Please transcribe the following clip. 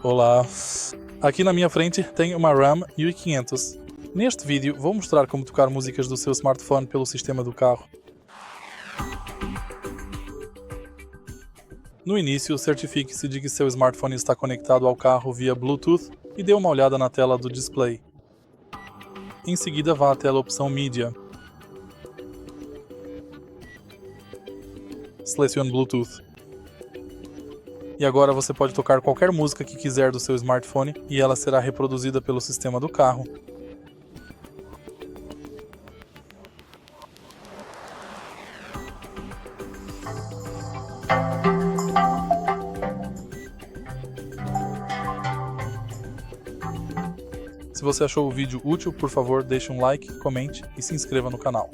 Olá! Aqui na minha frente tem uma RAM 1500. Neste vídeo vou mostrar como tocar músicas do seu smartphone pelo sistema do carro. No início, certifique-se de que seu smartphone está conectado ao carro via Bluetooth e dê uma olhada na tela do display. Em seguida, vá até a opção Mídia. Selecione Bluetooth. E agora você pode tocar qualquer música que quiser do seu smartphone e ela será reproduzida pelo sistema do carro. Se você achou o vídeo útil, por favor, deixe um like, comente e se inscreva no canal.